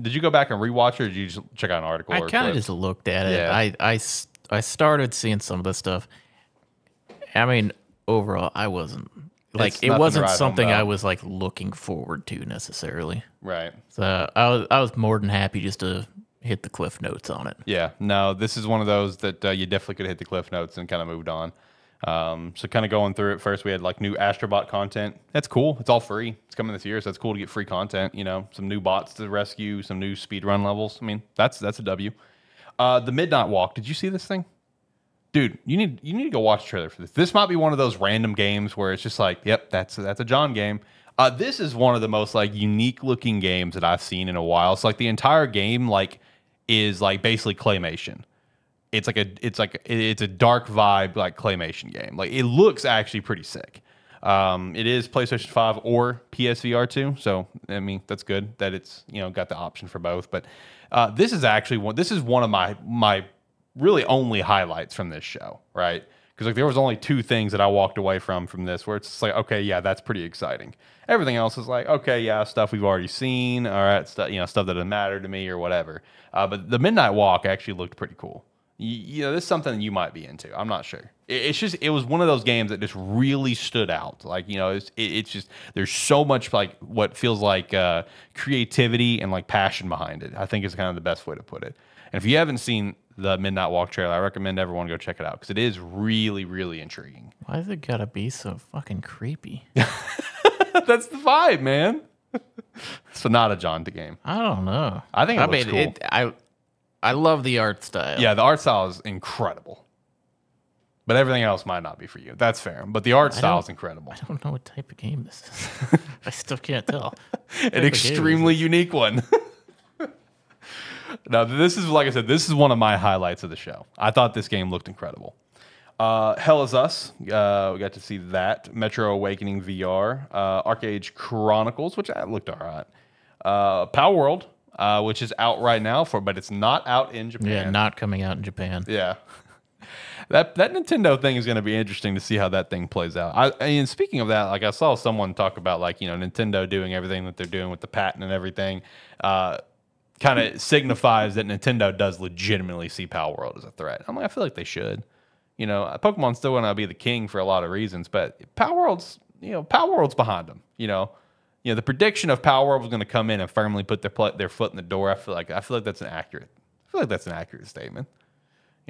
Did you go back and rewatch it, or did you just check out an article? I or kind of clips? just looked at it. Yeah. I started seeing some of the stuff. I mean, overall, I wasn't like It's it nothing to wasn't write home something I about. was like looking forward to necessarily. Right. So I was more than happy just to hit the cliff notes on it. Yeah. No, this is one of those that you definitely could hit the cliff notes and kind of moved on. So kind of going through it first, we had like new Astrobot content. That's cool. It's all free. It's coming this year, so it's cool to get free content. You know, some new bots to rescue, some new speed run levels. I mean, that's a W. The Midnight Walk. Did you see this thing? Dude, you need to go watch the trailer for this. This might be one of those random games where it's just like, yep, that's a John game. This is one of the most like unique looking games that I've seen in a while. It's like the entire game like is like basically claymation. It's a dark vibe like claymation game. Like it looks actually pretty sick. It is PlayStation 5 or PSVR 2, so I mean that's good that it's got the option for both. But this is actually one of my really only highlights from this show, right? Because like there was only two things that I walked away from this, where it's just like, okay, yeah, that's pretty exciting. Everything else is like, okay, yeah, stuff we've already seen, all right, stuff stuff that doesn't matter to me or whatever. But the Midnight Walk actually looked pretty cool. This is something you might be into. I'm not sure. It was one of those games that just really stood out. Like it's just there's so much like what feels like creativity and like passion behind it. I think is kind of the best way to put it. And if you haven't seen the Midnight Walk trailer, I recommend everyone go check it out because it is really, really intriguing. Why does it gotta be so fucking creepy? That's the vibe, man. So not a John game. I don't know. I think it looks cool. I love the art style. Yeah, the art style is incredible. But everything else might not be for you. That's fair. But the art style is incredible. I don't know what type of game this is. I still can't tell. An extremely unique one. Now, this is, like I said, this is one of my highlights of the show. I thought this game looked incredible. Hell Is Us. We got to see that. Metro Awakening VR. Arcade Chronicles, which looked all right. Power World, which is out right now, but it's not out in Japan. Yeah, not coming out in Japan. Yeah. That Nintendo thing is going to be interesting to see how that thing plays out. I mean, speaking of that, like I saw someone talk about like, Nintendo doing everything that they're doing with the patent and everything. Kind of signifies that Nintendo does legitimately see Power World as a threat. I'm like, I feel like they should. Pokemon's still going to be the king for a lot of reasons, but Power World's behind them. The prediction of Power World was going to come in and firmly put their foot in the door. I feel like that's an accurate statement.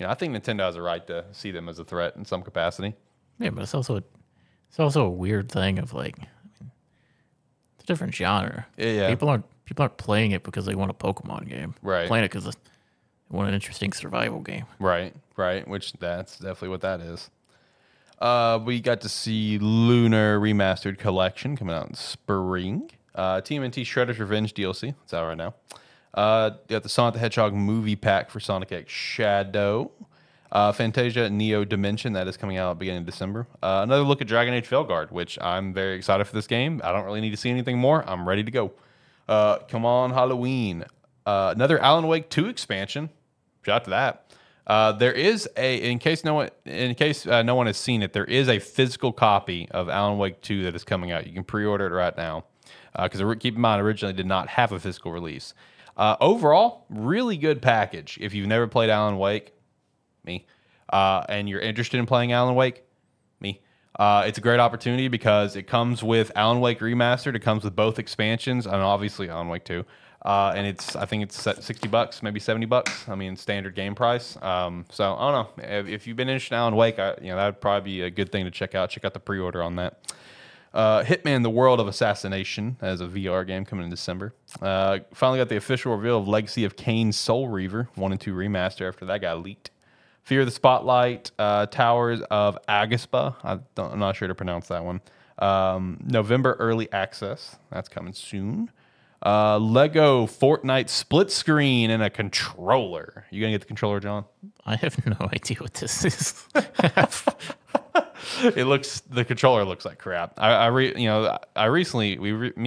I think Nintendo has a right to see them as a threat in some capacity. Yeah, but it's also a weird thing of like, it's a different genre. Yeah. People aren't playing it because they want a Pokemon game. Right. They're playing it because they want an interesting survival game. Right. Which that's definitely what that is. We got to see Lunar Remastered Collection coming out in spring. TMNT Shredder's Revenge DLC. It's out right now. You got the Sonic the Hedgehog movie pack for Sonic X Shadow. Fantasia Neo Dimension, that is coming out at the beginning of December. Another look at Dragon Age Veilguard, which I'm very excited for this game. I don't really need to see anything more. I'm ready to go. Come on, Halloween. Another Alan Wake 2 expansion. Shout out to that. There is in case no one has seen it, there is a physical copy of Alan Wake 2 that is coming out. You can pre-order it right now. Because keep in mind, originally did not have a physical release. Overall, really good package. If you've never played Alan Wake, me, and you're interested in playing Alan Wake, me, it's a great opportunity because it comes with Alan Wake Remastered. It comes with both expansions and obviously Alan Wake 2. And I think it's $60, maybe $70. I mean, standard game price. So I don't know if you've been interested in Alan Wake, that would probably be a good thing to check out. Check out the pre-order on that. Hitman: The World of Assassination as a VR game coming in December. Finally got the official reveal of Legacy of Kain Soul Reaver 1 and 2 remaster after that got leaked. Fear the Spotlight, Towers of Agaspa. I'm not sure to pronounce that one. November early access. That's coming soon. Lego Fortnite split screen and a controller. You gonna get the controller, John? I have no idea what this is. The controller looks like crap. Me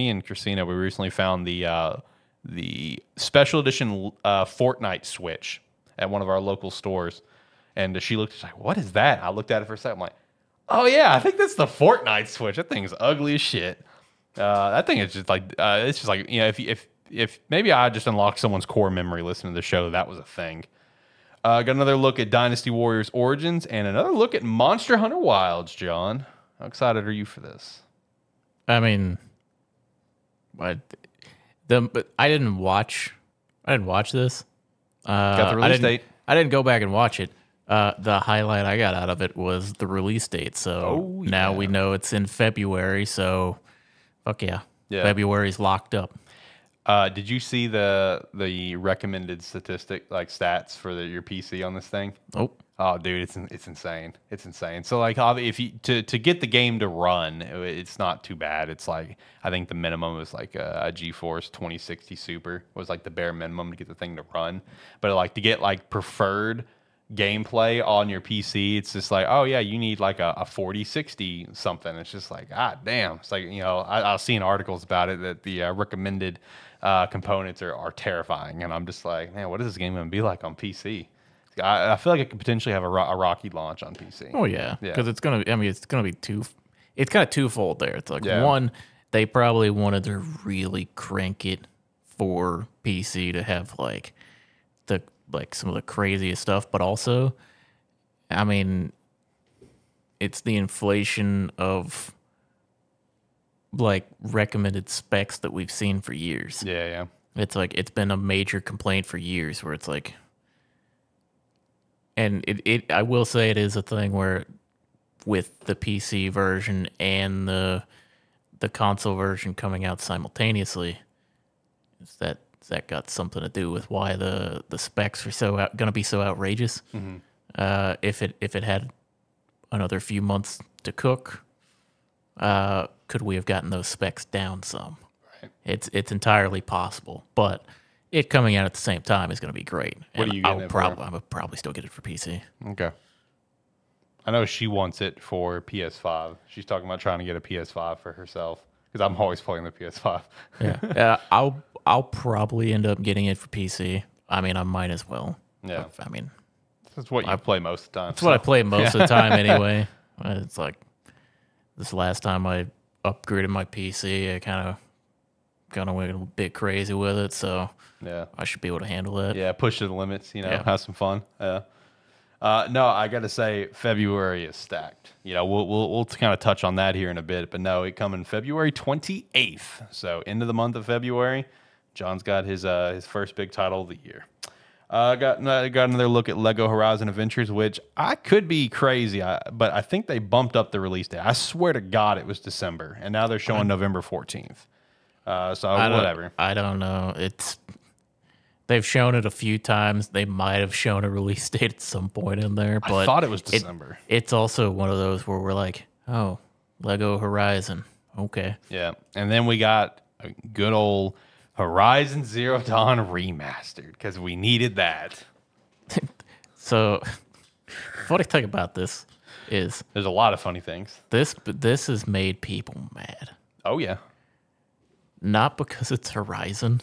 and Christina, we recently found the special edition Fortnite Switch at one of our local stores, and she looked like, "What is that?" I looked at it for a second. I'm like, "Oh yeah, I think that's the Fortnite Switch. That thing's ugly as shit." That thing is just like if if maybe I just unlocked someone's core memory listening to the show, that was a thing. Got another look at Dynasty Warriors Origins and another look at Monster Hunter Wilds, John. How excited are you for this? I mean, but I didn't watch this. Got the release date. I didn't go back and watch it. The highlight I got out of it was the release date. So now we know it's in February. So, fuck yeah. February's locked up. Did you see the recommended stats for your PC on this thing? Nope. Oh, dude, it's insane. It's insane. So like, if you to get the game to run, it's not too bad. It's like I think the minimum was like a GeForce 2060 Super was like the bare minimum to get the thing to run. But like to get like preferred gameplay on your PC, it's just like, oh yeah, you need like a 4060 something. It's just like, ah, damn. It's like, I've seen articles about it that the recommended components are terrifying, and I'm just like, man, what is this game going to be like on PC? I feel like it could potentially have a rocky launch on PC. Oh yeah, because it's gonna. I mean, it's gonna be it's kind of twofold there. It's like one, they probably wanted to really crank it for PC to have like some of the craziest stuff, but also, I mean, it's the inflation of like recommended specs that we've seen for years. Yeah. It's like it's been a major complaint for years where it's like, and I will say it is a thing where with the PC version and the console version coming out simultaneously, is that got something to do with why the specs are going to be so outrageous. Mm-hmm. If it had another few months to cook, could we have gotten those specs down some? Right. It's entirely possible, but it coming out at the same time is going to be great. What are you getting it for? I would probably still get it for PC. Okay. I know she wants it for PS5. She's talking about trying to get a PS5 for herself because I'm always playing the PS5. Yeah. I'll probably end up getting it for PC. I mean, I might as well. Yeah. I mean, that's what you play most of the time. That's what I play most of the time anyway. It's like this last time I upgraded my PC, I kind of went a bit crazy with it, so yeah, I should be able to handle it. Yeah, push to the limits, have some fun. Yeah. No, I got to say February is stacked. We'll kind of touch on that here in a bit, but no, it coming February 28th. So into the month of February, John's got his first big title of the year. Got another look at Lego Horizon Adventures, which I could be crazy, but I think they bumped up the release date. I swear to God it was December, and now they're showing November 14th. Whatever. I don't know. They've shown it a few times. They might have shown a release date at some point in there, but I thought it was December. It's also one of those where we're like, oh, Lego Horizon. Okay. Yeah. And then we got a good old Horizon Zero Dawn remastered because we needed that. So, funny thing about this is there's a lot of funny things. This has made people mad. Oh yeah. Not because it's Horizon,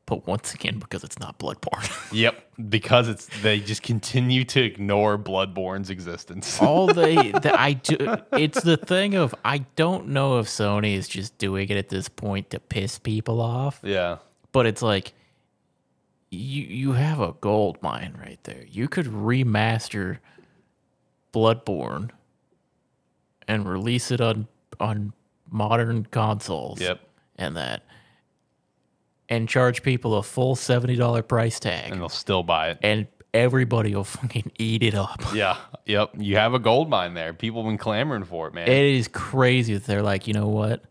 but once again because it's not Bloodborne. Yep, because they just continue to ignore Bloodborne's existence. It's the thing of I don't know if Sony is just doing it at this point to piss people off. Yeah, but it's like you have a gold mine right there. You could remaster Bloodborne and release it on modern consoles. Yep. And charge people a full $70 price tag. And they'll still buy it. And everybody will fucking eat it up. Yeah. Yep. You have a gold mine there. People have been clamoring for it, man. It is crazy that they're like, you know what?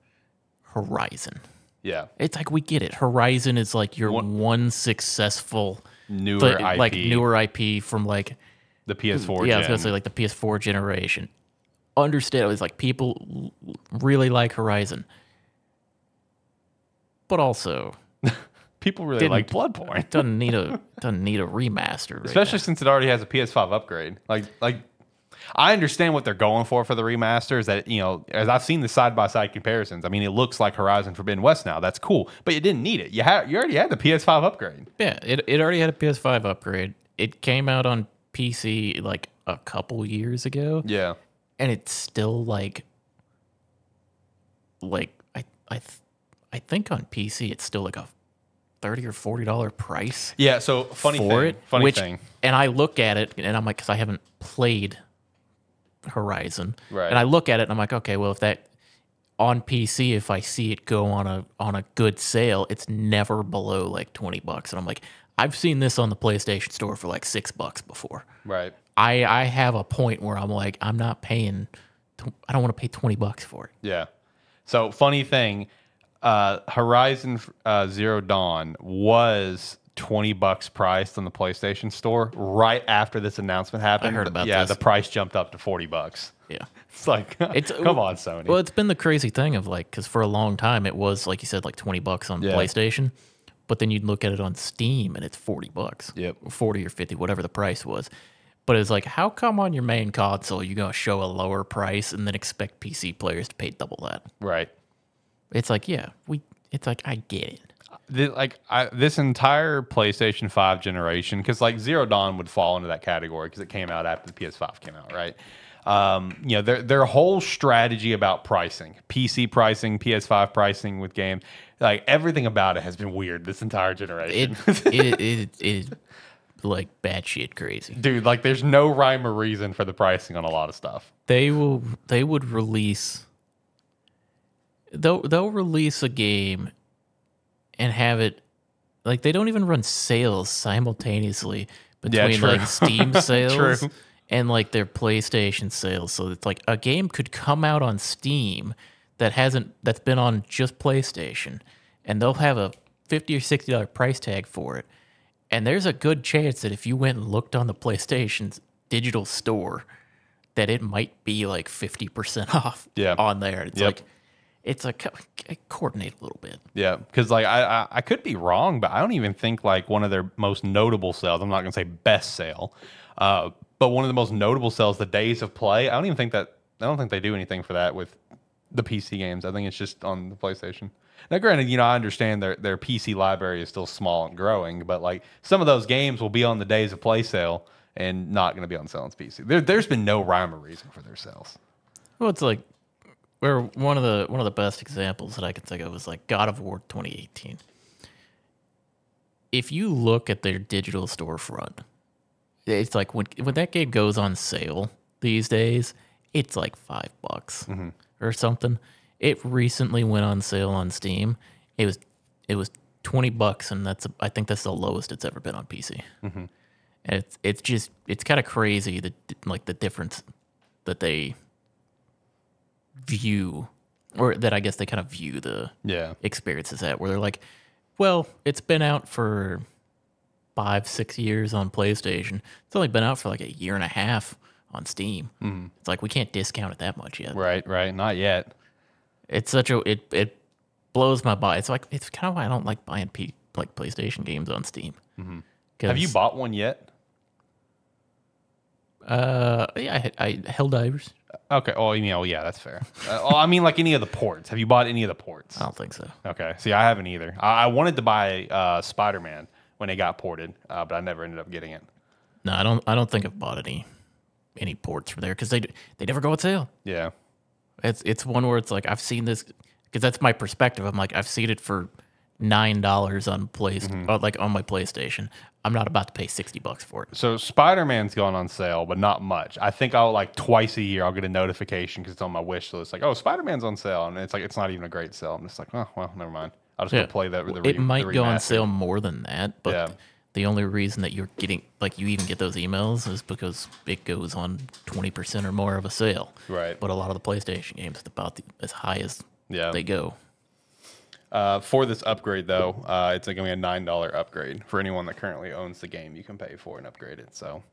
Horizon. Yeah. It's like, we get it. Horizon is like your one successful newer IP. Like newer IP from like the PS4 Yeah, I was going to say like the PS4 generation. Understand, it's like people really like Horizon. But also, people really like Bloodborne. It doesn't need a remaster, right especially now. since it already has a PS5 upgrade. Like I understand what they're going for the remaster. Is that as I've seen the side by side comparisons. I mean, it looks like Horizon Forbidden West now. That's cool, but you didn't need it. You already had the PS5 upgrade. Yeah, it already had a PS5 upgrade. It came out on PC like a couple years ago. Yeah, and it's still like I think on PC it's still like a $30 or $40 price. Yeah. So funny thing. And I look at it and I'm like, because I haven't played Horizon, Right. and I look at it and I'm like, okay, well, if that on PC, if I see it go on a good sale, it's never below like $20. And I'm like, I've seen this on the PlayStation Store for like $6 before. Right. I have a point where I'm like, I'm not paying. I don't want to pay $20 for it. Yeah. So funny thing, Horizon Zero Dawn was $20 priced on the PlayStation Store right after this announcement happened. I heard about this. this. The price jumped up to $40. Yeah. It's like, come on, Sony. Well, it's been the crazy thing of like, because for a long time it was like you said, like $20 on PlayStation, but then you'd look at it on Steam and it's $40. Yep. 40 or 50, whatever the price was. But it's like, how come on your main console you're gonna show a lower price and then expect PC players to pay double that? Right. It's like, it's like I get it. This entire PlayStation 5 generation, because like Zero Dawn would fall into that category because it came out after the PS5 came out, right? Their whole strategy about pricing, PC pricing, PS5 pricing with games, like everything about it has been weird this entire generation. It is like batshit crazy, dude. Like there's no rhyme or reason for the pricing on a lot of stuff. They'll release a game and have it like they don't even run sales simultaneously between like Steam sales and like their PlayStation sales. So it's like a game could come out on Steam that's been on just PlayStation, and they'll have a $50 or $60 price tag for it. And there's a good chance that if you went and looked on the PlayStation's digital store, that it might be like 50% off on there. It's like coordinate a little bit. Yeah, because like I could be wrong, but I don't even think like one of their most notable sales, I'm not going to say best sale, but one of the most notable sales, the Days of Play, I don't think they do anything for that with the PC games. I think it's just on the PlayStation. Now, granted, I understand their PC library is still small and growing, but like some of those games will be on the Days of Play sale and not going to be on sale on PC. There's been no rhyme or reason for their sales. Well, it's like where one of the best examples that I can think of was like God of War 2018. If you look at their digital storefront, it's like when that game goes on sale these days, it's like $5 or something. It recently went on sale on Steam. It was $20, and I think that's the lowest it's ever been on PC. And it's kind of crazy the difference that they view, or that I guess they kind of view the experiences at, where they're like, well, it's been out for 5-6 years on PlayStation. It's only been out for like a year and a half on Steam. It's like we can't discount it that much yet. Right, not yet. It's such a it blows my mind. It's like it's kind of why I don't like buying PlayStation games on Steam. Have you bought one yet? Yeah, I Helldivers. Okay. Oh, yeah, that's fair. I mean, like any of the ports. Have you bought any of the ports? I don't think so. Okay. See, I haven't either. I wanted to buy Spider-Man when it got ported, but I never ended up getting it. No, I don't think I've bought any ports from there because they never go on sale. Yeah. It's one where it's like I've seen this because that's my perspective. I'm like I've seen it for $9 on like on my PlayStation. I'm not about to pay $60 for it. So Spider-Man's gone on sale, but not much. I think I'll like twice a year I'll get a notification because it's on my wish list. Like, oh, Spider-Man's on sale, and it's like it's not even a great sale. I'm just like, oh well, never mind. I'll just go play that. It might go on sale more than that, but the only reason that you're getting like you even get those emails is because it goes on 20% or more of a sale. Right. But a lot of the PlayStation games, it's about as high as they go. For this upgrade, though, it's going to be a $9 upgrade for anyone that currently owns the game. You can pay for and upgrade it. So,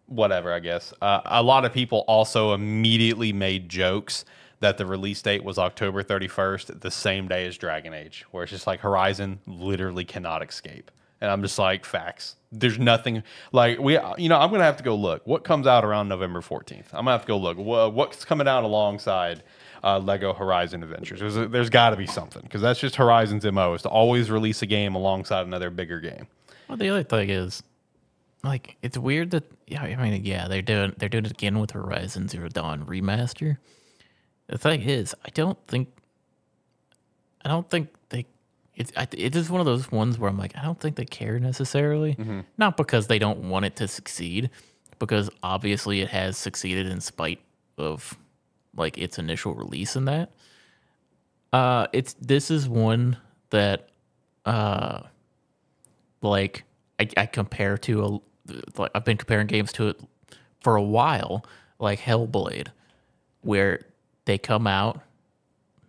whatever, I guess. A lot of people also immediately made jokes that the release date was October 31st, the same day as Dragon Age, where it's just like Horizon literally cannot escape. And I'm just like, facts. There's nothing like I'm going to have to go look. What comes out around November 14th? I'm going to have to go look. What's coming out alongside Lego Horizon Adventures? There's got to be something because that's just Horizon's MO is to always release a game alongside another bigger game. Well, the other thing is, like, it's weird that they're doing it again with Horizon Zero Dawn remaster. The thing is, I don't think they it is one of those ones where I'm like, I don't think they care necessarily. Not because they don't want it to succeed, because obviously it has succeeded in spite of like its initial release in that. This is one that like I compare to like I've been comparing games to it for a while, like Hellblade, where they come out,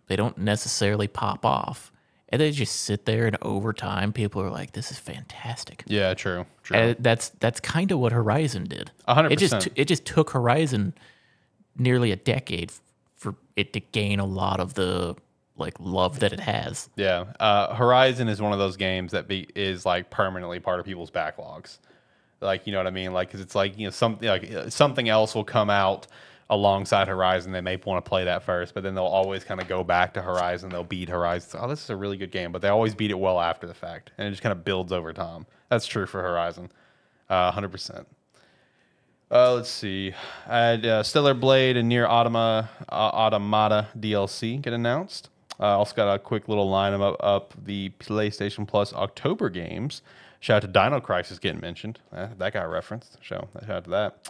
they don't necessarily pop off, and they just sit there, and over time, people are like, "This is fantastic." Yeah, true. And that's kind of what Horizon did. 100%. It just took Horizon nearly a decade for it to gain a lot of the like love that it has. Yeah, Horizon is one of those games that is like permanently part of people's backlogs. Like, you know what I mean? Like, because it's like, you know, something else will come out alongside Horizon. They may want to play that first, but then they'll always kind of go back to Horizon. They'll beat Horizon. Oh, this is a really good game, but they always beat it well after the fact, and it just kind of builds over time. That's true for Horizon, 100%. Let's see. I had Stellar Blade and Nier Automata DLC get announced. Also got a quick little lineup up the PlayStation Plus October games. Shout out to Dino Crisis getting mentioned. That got referenced. Shout out to that.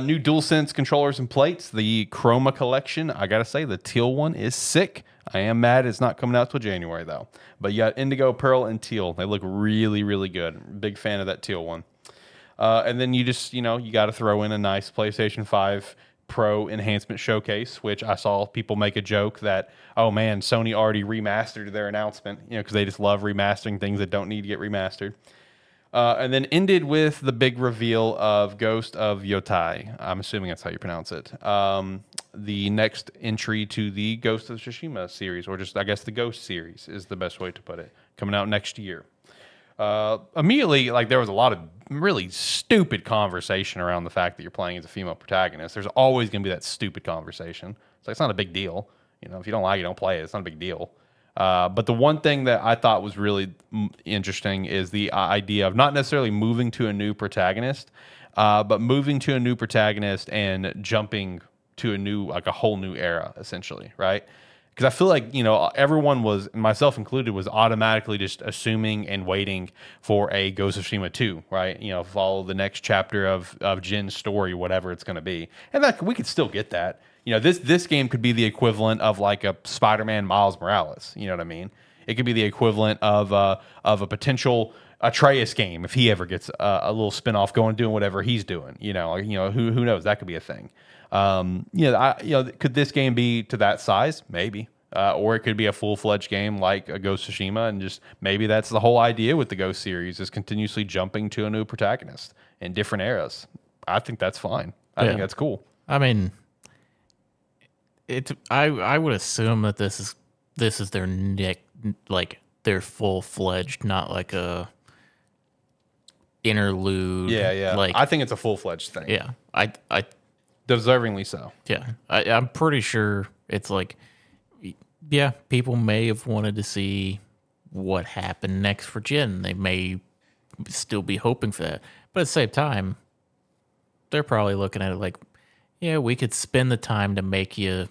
New DualSense controllers and plates. The Chroma collection. I gotta say, the teal one is sick. I am mad it's not coming out till January though. But you got Indigo, Pearl, and Teal. They look really, really good. Big fan of that teal one. And then you just, you got to throw in a nice PlayStation 5 Pro enhancement showcase, which I saw people make a joke that, oh man, Sony already remastered their announcement, because they just love remastering things that don't need to get remastered. And then ended with the big reveal of Ghost of Yōtei. I'm assuming that's how you pronounce it. The next entry to the Ghost of Tsushima series, or just, I guess, the Ghost series is the best way to put it, coming out next year. Immediately, like, there was a lot of really stupid conversation around the fact that you're playing as a female protagonist. There's always going to be that stupid conversation. It's like, it's not a big deal. If you don't like it, don't play it. It's not a big deal. But the one thing that I thought was really interesting is the idea of not necessarily moving to a new protagonist, but moving to a new protagonist and jumping to a whole new era, essentially, right? Because I feel like, everyone was, myself included, was automatically just assuming and waiting for a Ghost of Tsushima 2, right? Follow the next chapter of Jin's story, whatever it's going to be. And that we could still get that. This game could be the equivalent of like a Spider-Man Miles Morales. You know what I mean? It could be the equivalent of a potential Atreus game if he ever gets a little spin-off going, doing whatever he's doing. Who knows? That could be a thing. Could this game be to that size? Maybe. Or it could be a full-fledged game like a Ghost of Tsushima, and just maybe that's the whole idea with the Ghost series, is continuously jumping to a new protagonist in different eras. I think that's fine. I think that's cool. I mean, I would assume that this is their their full-fledged, not like a interlude. Yeah. Like, I think it's a full-fledged thing. Yeah. I deservingly so. Yeah. I'm pretty sure it's like, yeah, people may have wanted to see what happened next for Jin. They may still be hoping for that. But at the same time, they're probably looking at it like, yeah, we could spend the time to make you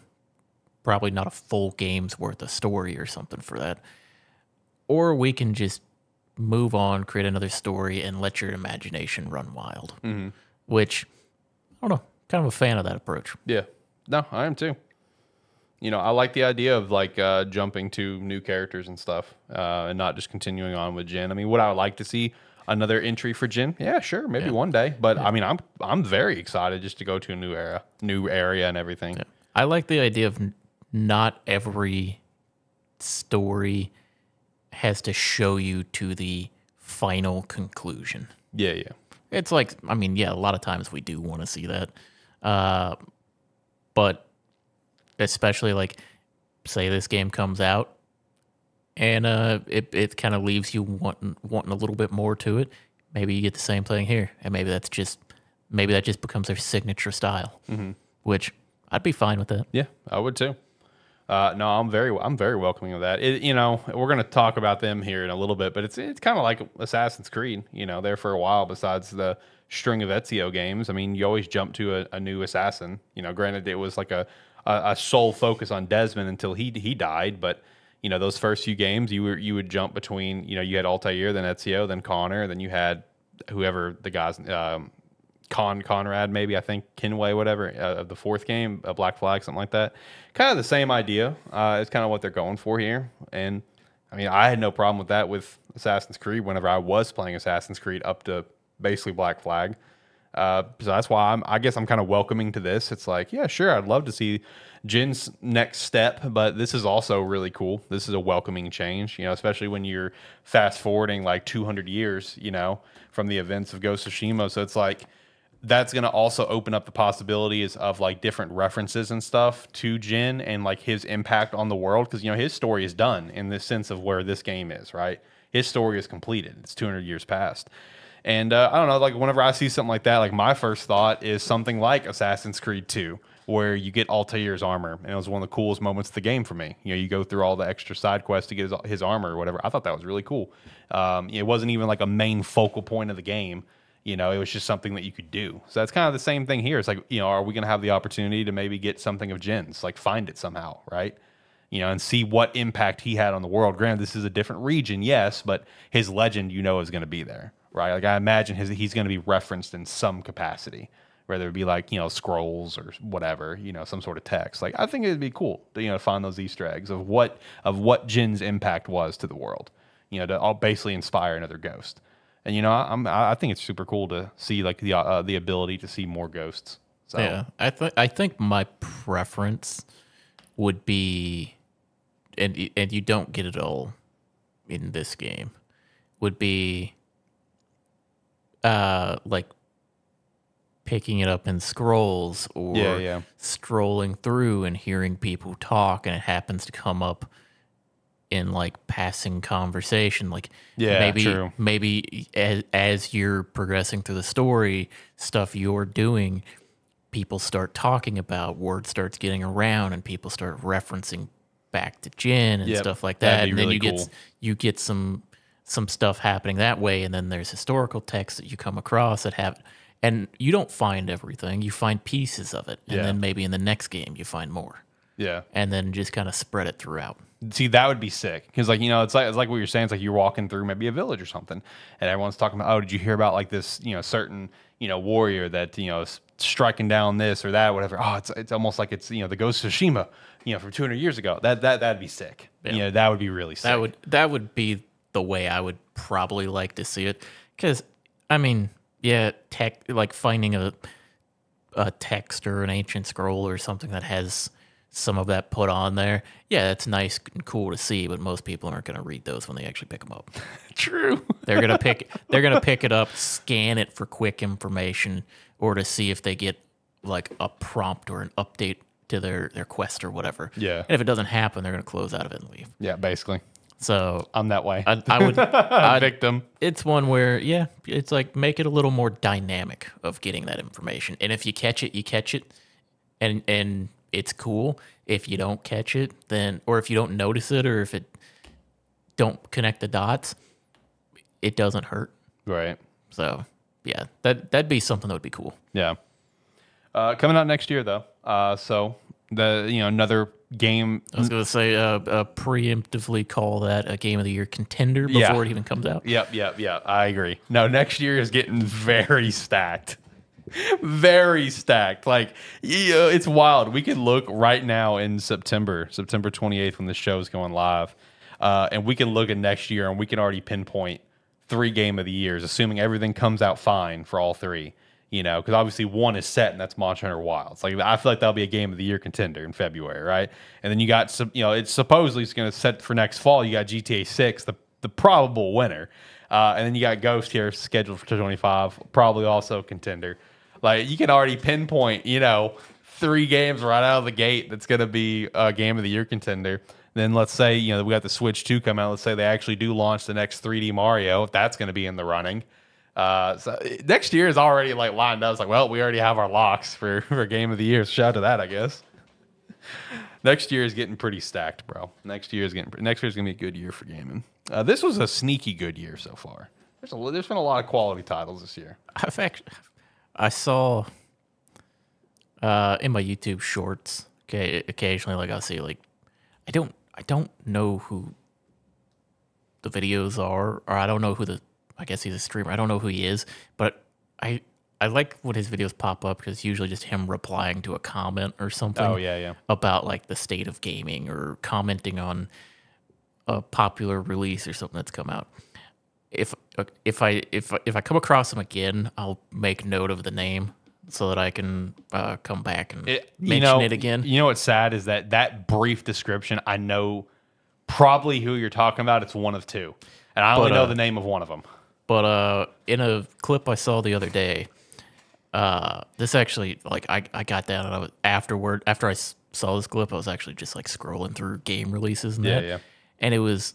probably not a full game's worth of story or something for that. Or we can just move on, create another story, and let your imagination run wild. Mm-hmm. Which, I don't know, kind of a fan of that approach. Yeah. No, I am too. I like the idea of like jumping to new characters and stuff, and not just continuing on with Jin. I mean, would I like to see another entry for Jin? Yeah, sure, maybe one day. But I mean, I'm very excited just to go to a new area and everything. Yeah. I like the idea of not every story has to show you to the final conclusion. Yeah. It's like, I mean, yeah, a lot of times we do want to see that. But especially like, say this game comes out and it kind of leaves you wanting a little bit more to it. Maybe you get the same thing here, and maybe that just becomes their signature style, which I'd be fine with that. Yeah, I would too. No, I'm very welcoming of that. We're going to talk about them here in a little bit, but it's kind of like Assassin's Creed. There for a while. Besides the string of Ezio games, I mean, you always jump to a new assassin. Granted, it was like a sole focus on Desmond until he died, but those first few games, you would jump between, you had Altair, then Ezio, then Connor, then you had whoever the guys, Conrad, maybe, I think, Kinway, whatever, of the fourth game, Black Flag, something like that. Kind of the same idea. It's kind of what they're going for here. And I mean, I had no problem with that with Assassin's Creed whenever I was playing Assassin's Creed up to basically Black Flag. So that's why I guess I'm kind of welcoming to this. It's like, yeah, sure, I'd love to see Jin's next step, but this is also really cool. This is a welcoming change, especially when you're fast forwarding like 200 years, from the events of Ghost of Tsushima. So it's like, that's going to also open up the possibilities of like different references and stuff to Jin and like his impact on the world. Cause his story is done in the sense of where this game is, right? His story is completed. It's 200 years past. And I don't know, like whenever I see something like that, like my first thought is something like Assassin's Creed 2, where you get Altair's armor. And it was one of the coolest moments of the game for me. You go through all the extra side quests to get his armor or whatever. I thought that was really cool. It wasn't even like a main focal point of the game. It was just something that you could do. So that's kind of the same thing here. It's like, are we going to have the opportunity to maybe get something of Jin's, like find it somehow, right? And see what impact he had on the world. Granted, this is a different region, yes, but his legend, is going to be there, right? Like I imagine he's going to be referenced in some capacity, whether it be like, scrolls or whatever, some sort of text. Like I think it'd be cool to, find those Easter eggs of what Jin's impact was to the world, to all basically inspire another Ghost. And I think it's super cool to see like the ability to see more ghosts. So. Yeah, I think my preference would be, and you don't get it all in this game, would be like picking it up in scrolls or strolling through and hearing people talk, and it happens to come up in like passing conversation, like maybe as you're progressing through the story, stuff you're doing, people start talking about, word starts getting around, and people start referencing back to Jin and stuff like that. And really then you get some stuff happening that way, and then there's historical texts that you come across that have, and you don't find everything, you find pieces of it, and then maybe in the next game you find more. Yeah, and then just kind of spread it throughout. See, that would be sick because, like, it's like what you're saying. It's like you're walking through maybe a village or something, and everyone's talking about, oh, did you hear about like this, certain, warrior that is striking down this or that, whatever. Oh, it's almost like it's the Ghost of Tsushima, from 200 years ago. That'd be sick. Yeah. That would be really sick. That would be the way I would probably like to see it, because I mean, like finding a text or an ancient scroll or something that has some of that put on there, it's nice and cool to see, but most people aren't going to read those when they actually pick them up. True. They're gonna pick it up, scan it for quick information, or to see if they get like a prompt or an update to their quest or whatever. Yeah. And if it doesn't happen, they're gonna close out of it and leave. Yeah, basically. So I'm that way. I would victim. It's one where it's like make it a little more dynamic of getting that information, and if you catch it, you catch it, and it's cool. If you don't catch it, then, or if you don't notice it, or if it don't connect the dots, it doesn't hurt. Right. So yeah, that'd be something that would be cool. Yeah. Coming out next year though. So another game. I was gonna say preemptively call that a Game of the Year contender before it even comes out. Yep. I agree. No, next year is getting very stacked. Very stacked. Like, it's wild. We can look right now in September 28th when the show is going live, and we can look at next year and we can already pinpoint 3 Game of the Years, assuming everything comes out fine for all 3. Because obviously one is set, and that's Monster Hunter Wilds. Like, I feel like that'll be a Game of the Year contender in February, right? And then you got some, it's supposedly it's going to set for next fall. You got GTA 6, the probable winner, and then you got Ghost here scheduled for 2025, probably also contender. Like, you can already pinpoint, 3 games right out of the gate that's going to be a Game of the Year contender. Then let's say, we got the Switch 2 come out. Let's say they actually do launch the next 3D Mario, if that's going to be in the running. So next year is already like lined up. It's like, well, we already have our locks for Game of the Year. Shout out to that, I guess. Next year is getting pretty stacked, bro. Next year is gonna be a good year for gaming. This was a sneaky good year so far. There's been a lot of quality titles this year. I saw in my YouTube shorts, okay, occasionally, like I'll see, like, I don't know who the videos are, or I don't know who I guess he's a streamer. I don't know who he is, but I like when his videos pop up because it's usually just him replying to a comment or something. Oh yeah. About like the state of gaming or commenting on a popular release or something that's come out. If I come across him again, I'll make note of the name so that I can come back and mention it again. You know what's sad is that brief description, I know probably who you're talking about. It's one of two. And I only know the name of one of them. But in a clip I saw the other day, this actually, like, I got down and I was after I saw this clip, I was actually just like scrolling through game releases and that. Yeah. And it was,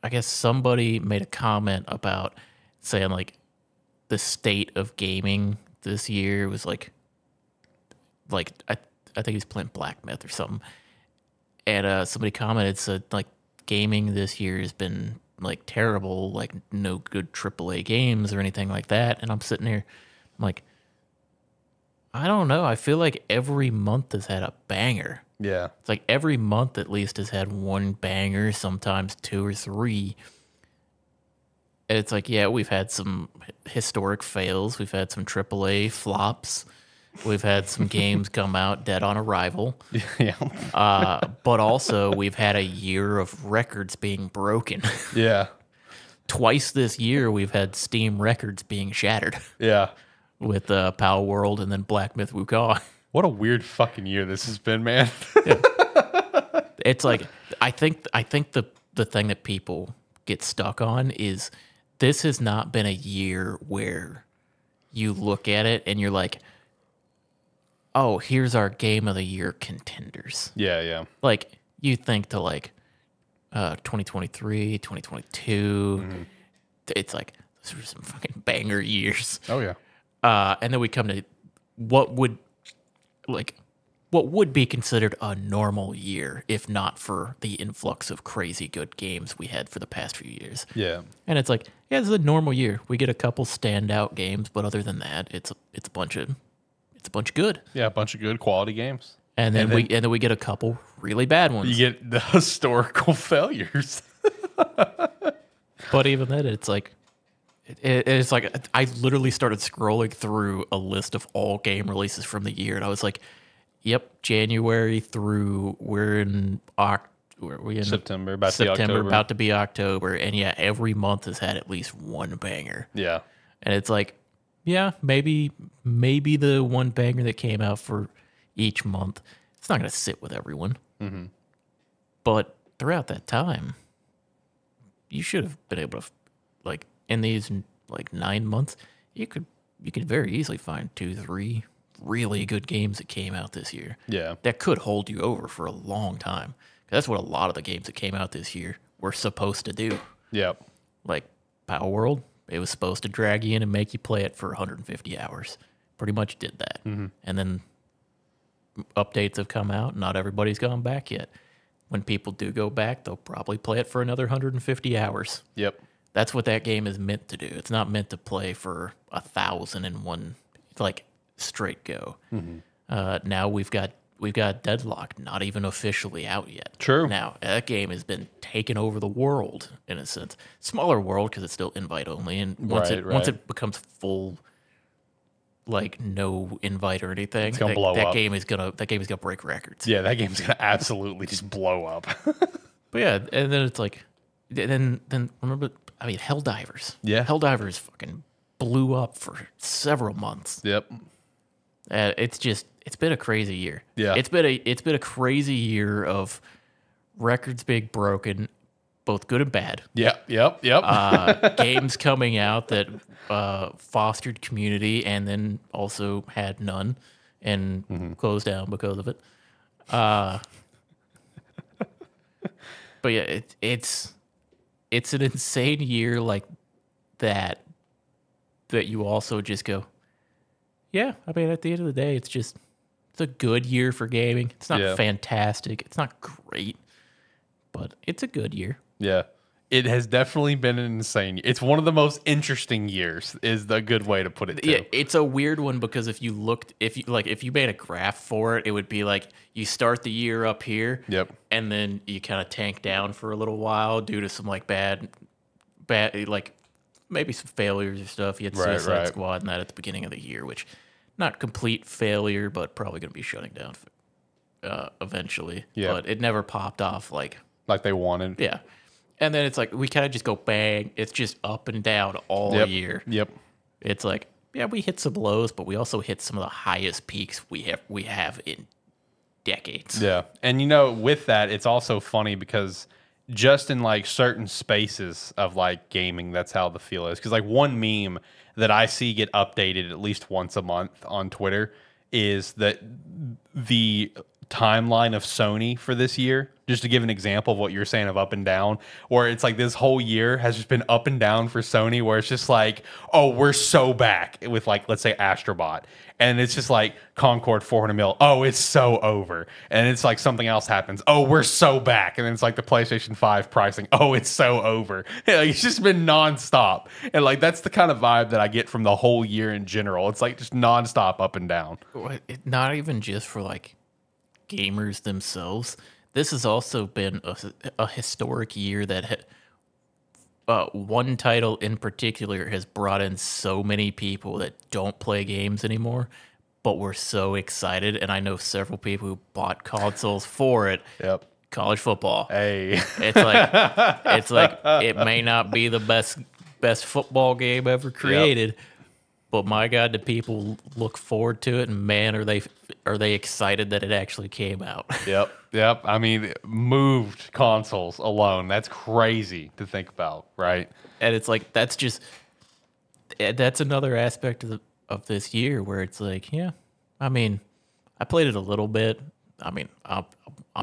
I guess somebody made a comment about saying like the state of gaming this year was like I think he was playing Black Myth or something. And somebody commented, said like gaming this year has been like terrible, like no good AAA games or anything like that. And I'm sitting here, I'm like, I don't know. I feel like every month has had a banger. Yeah. It's like every month at least has had one banger, sometimes two or three. And it's like, yeah, we've had some historic fails. We've had some AAA flops. We've had some games come out dead on arrival. Yeah. But also we've had a year of records being broken. Yeah. Twice this year we've had Steam records being shattered. Yeah. With Power World and then Black Myth Wukong. What a weird fucking year this has been, man. Yeah. It's like I think the thing that people get stuck on is this has not been a year where you look at it and you're like, oh, here's our game of the year contenders. Yeah. Like you think to like 2023, 2022. Mm-hmm. It's like those were some fucking banger years. Oh yeah. And then we come to what would be considered a normal year if not for the influx of crazy good games we had for the past few years. Yeah. And it's like, yeah, it's a normal year. We get a couple standout games, but other than that, it's a bunch of good. Yeah, a bunch of good quality games. And then we get a couple really bad ones. You get the historical failures. But even then, it's like it's like I literally started scrolling through a list of all game releases from the year, and I was like, "Yep, January through we're in September, about to be October, and yeah, every month has had at least one banger." Yeah, and it's like, yeah, maybe the one banger that came out for each month, it's not going to sit with everyone, but throughout that time, you should have been able to like. In these like 9 months, you could very easily find 2-3 really good games that came out this year. Yeah, that could hold you over for a long time. That's what a lot of the games that came out this year were supposed to do. Yeah, like Power World, it was supposed to drag you in and make you play it for 150 hours. Pretty much did that, and then updates have come out. Not everybody's gone back yet. When people do go back, they'll probably play it for another 150 hours. Yep. That's what that game is meant to do. It's not meant to play for 1,001 like straight go. Now we've got Deadlock, not even officially out yet. True. Now that game has been taking over the world in a sense. Smaller world because it's still invite only, and once it becomes full, like no invite or anything, it's gonna blow up. That game is gonna break records. Yeah, that game's gonna absolutely just blow up. But yeah, and then it's like, then remember. I mean, Helldivers. Yeah. Helldivers fucking blew up for several months. Yep. It's been a crazy year. Yeah. It's been a crazy year of records being broken, both good and bad. Yep. Games coming out that fostered community and then also had none and closed down because of it. But yeah, it's an insane year like that you also just go, yeah, I mean, at the end of the day, it's a good year for gaming. It's not fantastic. It's not great, but it's a good year. Yeah. It has definitely been an insane. It's one of the most interesting years. Is the good way to put it. Too. Yeah, it's a weird one because if you made a graph for it, it would be like you start the year up here, Yep, and then you kind of tank down for a little while due to some like bad, like maybe some failures or stuff. You had Suicide Squad and that at the beginning of the year, which not complete failure, but probably going to be shutting down eventually. Yeah, but it never popped off like they wanted. Yeah. And then it's like we kind of just go bang. It's just up and down all year. Yep. It's like, yeah, we hit some lows, but we also hit some of the highest peaks we have in decades. Yeah. And with that, it's also funny because just in like certain spaces of like gaming, that's how the feel is. Because like one meme that I see get updated at least once a month on Twitter is that the timeline of Sony for this year, just to give an example of what you're saying of up and down, where it's like this whole year has just been up and down for Sony, where it's just like, oh, we're so back with like, let's say Astrobot, and it's just like Concord 400 mil, oh, it's so over, and it's like something else happens, oh, we're so back, and then it's like the PlayStation 5 pricing, oh, it's so over. Like, it's just been nonstop, and like that's the kind of vibe that I get from the whole year in general. It's like just nonstop up and down. Not even just for like gamers themselves. This has also been a historic year that one title in particular has brought in so many people that don't play games anymore, but were so excited. And I know several people who bought consoles for it. Yep. College football. Hey. It's like it may not be the best football game ever created. Yep. But my God, do people look forward to it? And man, are they excited that it actually came out? Yep. I mean, moved consoles alone. That's crazy to think about, right? And it's like that's another aspect of this year where it's like, yeah, I mean, I played it a little bit. I mean, I'm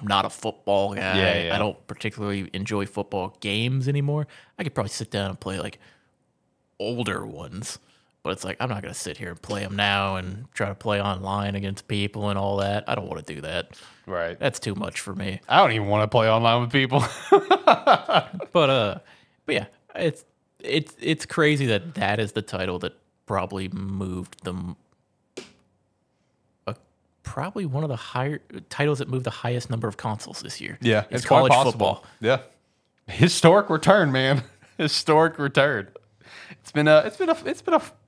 not a football guy. Yeah. I don't particularly enjoy football games anymore. I could probably sit down and play like older ones. But it's like, I'm not going to sit here and play them now and try to play online against people and all that. I don't want to do that. Right. That's too much for me. I don't even want to play online with people. But yeah, it's crazy that is the title that probably moved them. Probably one of the higher titles that moved the highest number of consoles this year. Yeah, it's college football. Yeah, historic return, man. Historic return. It's been a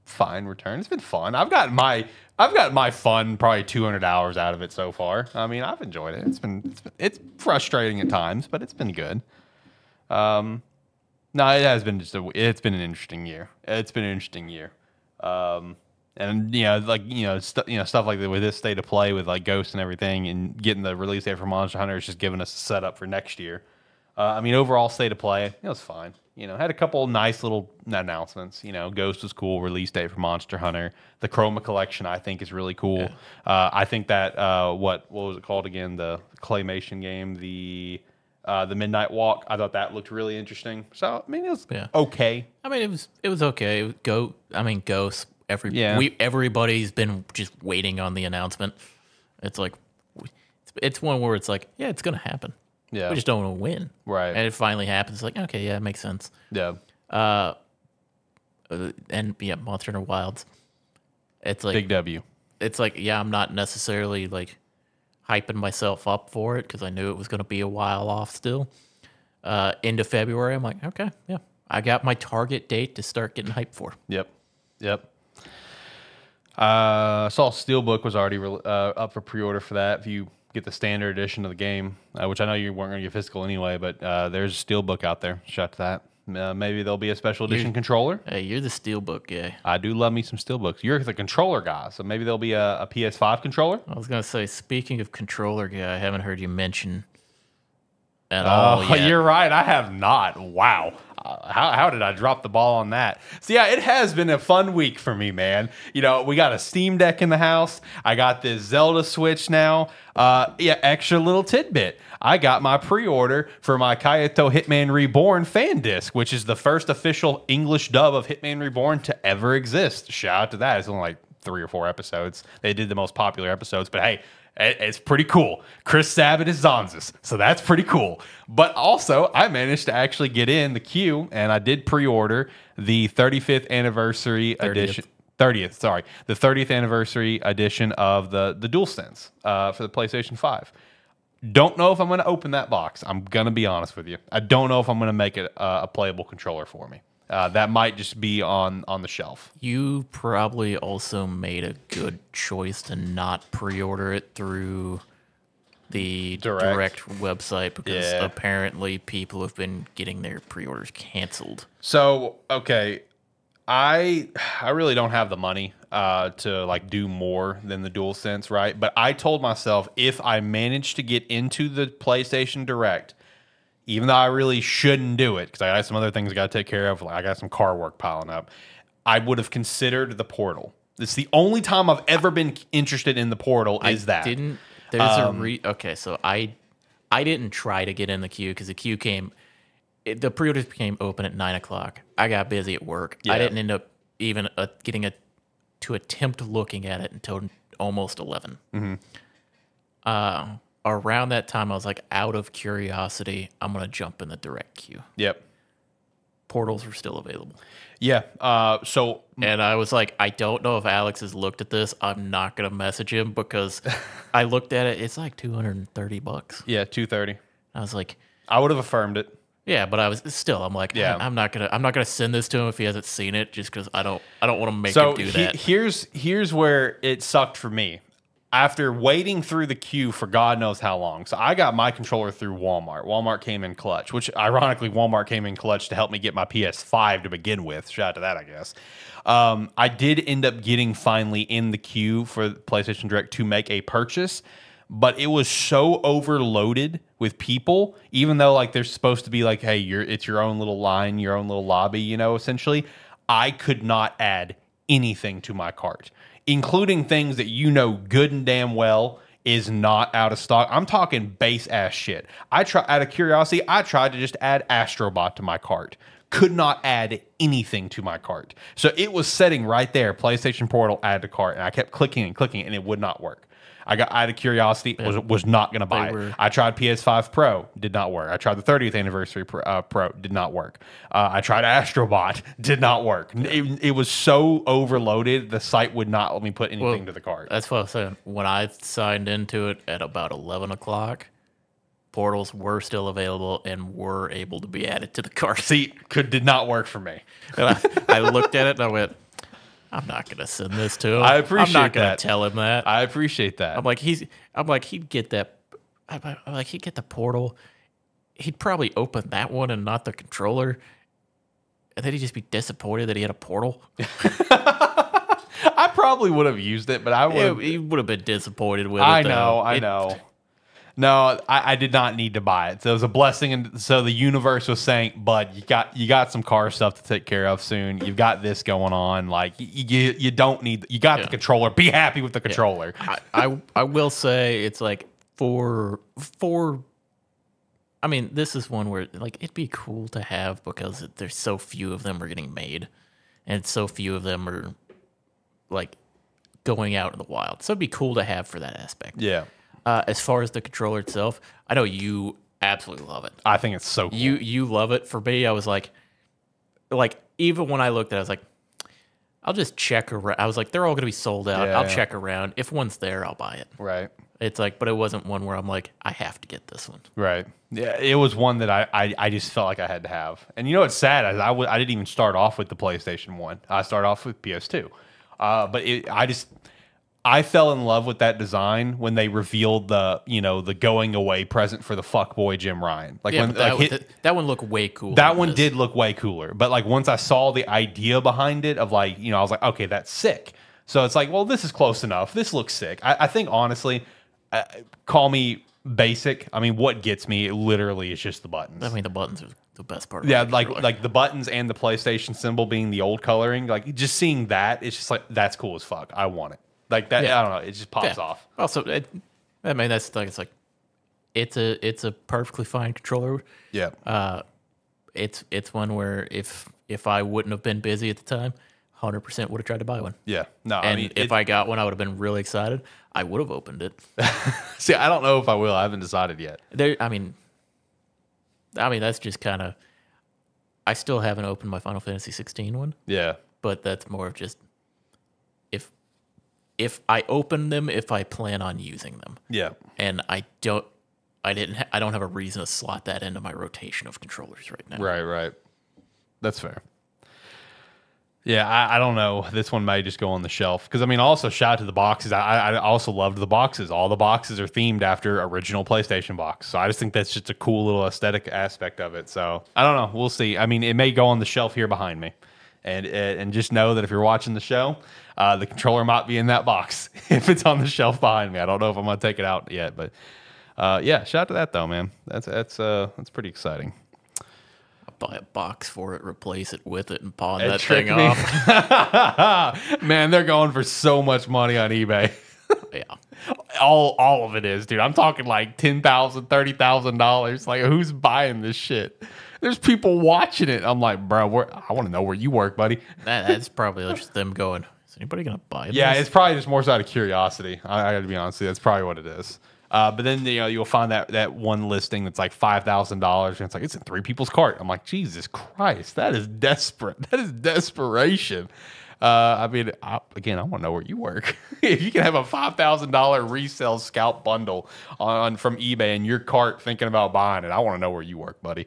fine return. It's been fun. I've got my fun probably 200 hours out of it so far. I mean, I've enjoyed it. It's frustrating at times, but it's been good. No, it has been it's been an interesting year. It's been an interesting year. And stuff like that with this state of play with like Ghost and everything, and getting the release date for Monster Hunter is just giving us a setup for next year. I mean, overall state of play, it was fine. Had a couple nice little announcements. Ghost was cool. Release date for Monster Hunter. The Chroma Collection, I think, is really cool. Yeah. I think that what was it called again? The claymation game, the Midnight Walk. I thought that looked really interesting. So I mean, it was okay. I mean, it was okay. Ghost. Everybody's been just waiting on the announcement. It's like it's one where it's like, yeah, it's gonna happen. Yeah. We just don't want to win. Right. And it finally happens. It's like, okay, yeah, it makes sense. Yeah. Monster Hunter Wilds. It's like big W. It's like, yeah, I'm not necessarily like hyping myself up for it because I knew it was going to be a while off still. Into February, I'm like, okay, yeah, I got my target date to start getting hyped for. Yep. I saw Steelbook was already up for pre-order for that. If you get the standard edition of the game, which I know you weren't going to get physical anyway, but there's a Steelbook out there. Shout to that. Maybe there'll be a special edition controller. Hey, you're the Steelbook guy. I do love me some Steelbooks. You're the controller guy, so maybe there'll be a PS5 controller. I was going to say, speaking of controller guy, I haven't heard you mention at all yet. You're right. I have not. Wow. How did I drop the ball on that? So, yeah, it has been a fun week for me, man. We got a Steam Deck in the house. I got this Zelda Switch now. Extra little tidbit. I got my pre-order for my Kaito Hitman Reborn fan disc, which is the first official English dub of Hitman Reborn to ever exist. Shout out to that. It's only like 3 or 4 episodes. They did the most popular episodes, but hey, It's pretty cool. Chris Sabat is Zonzas, so that's pretty cool. But also, I managed to actually get in the queue, and I did pre-order the 35th anniversary edition. 30th, sorry. The 30th anniversary edition of the DualSense for the PlayStation 5. Don't know if I'm going to open that box. I'm going to be honest with you. I don't know if I'm going to make it a playable controller for me. That might just be on the shelf. You probably also made a good choice to not pre-order it through the direct website because apparently people have been getting their pre-orders canceled. So, okay, I really don't have the money to like do more than the DualSense, right? But I told myself if I manage to get into the PlayStation Direct, even though I really shouldn't do it because I got some other things I got to take care of, like I got some car work piling up, I would have considered the Portal. It's the only time I've ever been interested in the Portal. Okay, so I didn't try to get in the queue because the queue came. The pre-orders became open at 9 o'clock. I got busy at work. Yeah. I didn't end up even getting to attempt looking at it until almost 11. Mm-hmm. Around that time, I was like, out of curiosity, I'm going to jump in the direct queue. Yep. Portals were still available. Yeah. And I was like, I don't know if Alex has looked at this. I'm not going to message him because I looked at it. It's like $230. Yeah, $230. I was like, I would have affirmed it. Yeah, but I'm like, yeah. I'm not gonna send this to him if he hasn't seen it, just because I don't want to make him do that. Here's where it sucked for me. After waiting through the queue for God knows how long, so I got my controller through Walmart. Walmart came in clutch, which ironically Walmart came in clutch to help me get my PS5 to begin with. Shout out to that, I guess. I did end up getting finally in the queue for PlayStation Direct to make a purchase, but it was so overloaded with people, even though like they're supposed to be like, hey, it's your own little line, your own little lobby, you know, essentially. I could not add anything to my cart, including things that you know good and damn well is not out of stock. I'm talking base ass shit. Out of curiosity, I tried to just add Astrobot to my cart. Could not add anything to my cart. So it was sitting right there, PlayStation Portal, add to cart, and I kept clicking and clicking, and it would not work. I got out of curiosity, was not going to buy it. I tried PS5 Pro, did not work. I tried the 30th anniversary Pro, did not work. I tried Astrobot, did not work. It was so overloaded, the site would not let me put anything to the cart. That's what I was saying. When I signed into it at about 11 o'clock, portals were still available and were able to be added to the cart. See, did not work for me. And I looked at it and I went, I'm not gonna send this to him. I appreciate that. I'm not gonna tell him that. I appreciate that. I'm like he'd get that. I'm like he'd get the portal. He'd probably open that one and not the controller, and then he'd just be disappointed that he had a portal. I probably would have used it, but he would have been disappointed with it. I know. No, I did not need to buy it. So it was a blessing, and so the universe was saying, "Bud, you got some car stuff to take care of soon. You've got this going on. Like you don't need. You got the controller. Be happy with the controller." I will say it's like for. I mean, this is one where like it'd be cool to have because there's so few of them are getting made, and so few of them are like going out in the wild. So it'd be cool to have for that aspect. Yeah. As far as the controller itself, I know you absolutely love it. I think it's so cool. You love it. For me, I was like even when I looked at it, I was like, I'll just check around. I was like, they're all going to be sold out. I'll check around. If one's there, I'll buy it. Right. It's like, but it wasn't one where I'm like, I have to get this one. Right. Yeah, it was one that I just felt like I had to have. And you know what's sad? I didn't even start off with the PlayStation 1. I started off with PS2. But I fell in love with that design when they revealed the going away present for the fuckboy Jim Ryan. Like that one looked way cooler. That one did look way cooler. But like once I saw the idea behind it of like, I was like, okay, that's sick. So it's like, well, this is close enough. This looks sick. I think honestly, call me basic. I mean, what gets me literally is just the buttons. I mean, the buttons are the best part of it. Like the buttons and the PlayStation symbol being the old coloring. Like just seeing that, it's just like that's cool as fuck. I want it. Like that, I don't know. It just pops off. Also, I mean, that's like it's a perfectly fine controller. Yeah. It's one where if I wouldn't have been busy at the time, 100% would have tried to buy one. Yeah. No, And I mean, if I got one, I would have been really excited. I would have opened it. see, I don't know if I will. I haven't decided yet. I mean, that's just kind of. I still haven't opened my Final Fantasy 16 one. Yeah. But that's more of just if I open them, if I plan on using them. Yeah. And I don't have a reason to slot that into my rotation of controllers right now. Right. That's fair. Yeah, I don't know. This one may just go on the shelf. Because, I mean, also shout out to the boxes. I also loved the boxes. All the boxes are themed after original PlayStation box. So I just think that's just a cool little aesthetic aspect of it. So I don't know. We'll see. I mean, it may go on the shelf here behind me. And just know that if you're watching the show, the controller might be in that box if it's on the shelf behind me. I don't know if I'm going to take it out yet. But, yeah, shout out to that, though, man. That's pretty exciting. Buy a box for it, replace it with it, and pawn that thing me. off. Man, they're going for so much money on eBay. Yeah. All of it is, dude. I'm talking like $10,000, $30,000. Like, who's buying this shit? There's people watching it. I'm like, bro, I want to know where you work, buddy. That's probably just them going, is anybody going to buy this? Yeah, it's probably just more so out of curiosity. I got to be honest with you. That's probably what it is. But then you'll find that one listing that's like $5,000, and it's like it's in 3 people's cart. I'm like, Jesus Christ, that is desperate. That is desperation. I mean, I want to know where you work. If you can have a $5,000 resale scalp bundle from eBay in your cart, thinking about buying it, I want to know where you work, buddy.